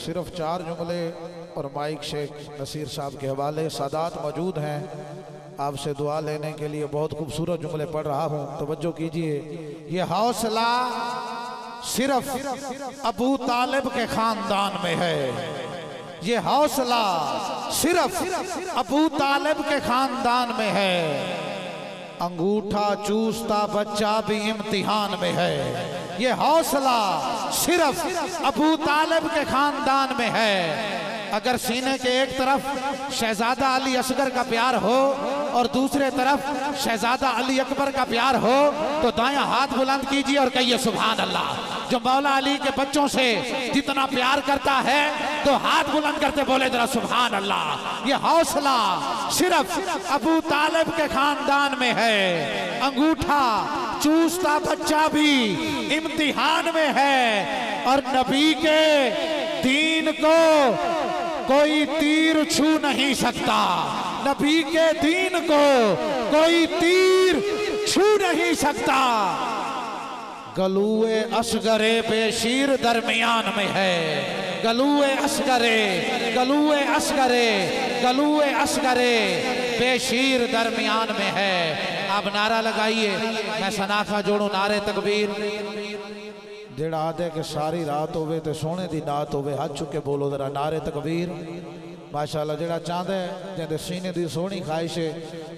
सिर्फ 4 जुमले और माइक शेख नसीर साहब के हवाले। सादात मौजूद हैं आपसे दुआ लेने के लिए। बहुत खूबसूरत जुमले पढ़ रहा हूँ, तवज्जो कीजिए। ये हौसला सिर्फ अबू तालिब के खानदान में है। ये हौसला सिर्फ अबू तालिब के खानदान में है। अंगूठा चूसता बच्चा भी इम्तिहान में है। ये हौसला सिर्फ अबू तालिब के खानदान में है। अगर सीने के एक तरफ शहजादा अली असगर का प्यार हो और दूसरे तरफ शहजादा अली अकबर का प्यार हो तो दायां हाथ बुलंद कीजिए और कहिए सुभान अल्लाह। जो मौला अली के बच्चों से जितना प्यार करता है तो हाथ बुलंद करते बोले जरा सुभान अल्लाह। ये हौसला सिर्फ अबू तालिब के खानदान में है। अंगूठा चूसता बच्चा भी इम्तिहान में है और नबी के दीन को कोई तीर छू नहीं सकता। नबी के दीन को कोई तीर छू नहीं सकता। गलूए असगरे बेशीर दरमियान में है। गलूए असगरे गलूए असगरे गलूए असगरे बेशीर दरमियान में है। आप नारा लगाइए, मैं सनाखा जोड़ू नारे तकबीर। जेड़ा आदे के सारी रात होवे ते सोने दी नात होवे, हाथ चुके बोलो जरा नारे तकबीर। माशाअल्लाह जेड़ा चाहता है जिंदे सीने दी सोहनी ख्वाहिश है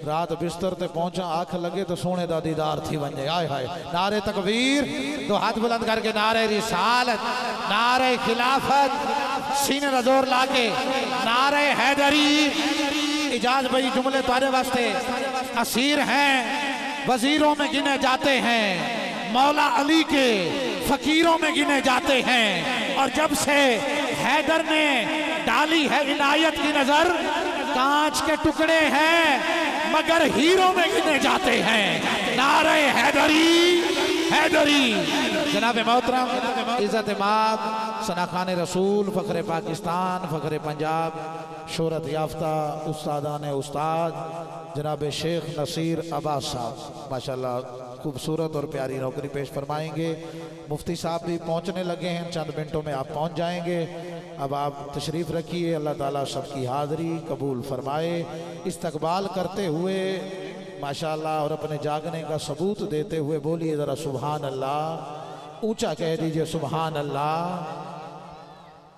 रात बिस्तर ते पहुंचा आँख लगे तो सोने दा दीदार थी वने। आय हाय नारे तकबीर। तो हाथ बुलंद करके नारे रिसालत, नारे खिलाफत, सीने दा जोर लाके नारे हैदरी। इजाज भाई जुमले तुम्हारे वास्ते असीर हैं, वजीरों में गिने जाते हैं, मौला अली के फकीरों में गिने जाते हैं। और जब से हैदर ने डाली है इनायत की नजर, कांच के टुकड़े हैं मगर हीरो में गिने जाते हैं। नारे हैदरी हैदरी। जनाब मोहतरम इज्जत इमाम सनाखान रसूल फ़ख्र पाकिस्तान फ़ख्र पंजाब शोहरत याफ्ता उस्तादान उस्ताद जनाब शेख नसीर अब्बास साहब माशाल्लाह खूबसूरत और प्यारी नौकरी पेश फरमाएंगे। मुफ्ती साहब भी पहुंचने लगे हैं, चंद मिनटों में आप पहुंच जाएंगे। अब आप तशरीफ़ रखिए। अल्लाह ताला सबकी हाज़री कबूल फरमाए। इस्तकबाल करते हुए माशाल्लाह और अपने जागने का सबूत देते हुए बोलिए ज़रा सुभान अल्लाह। ऊंचा कह दीजिए सुभान अल्लाह।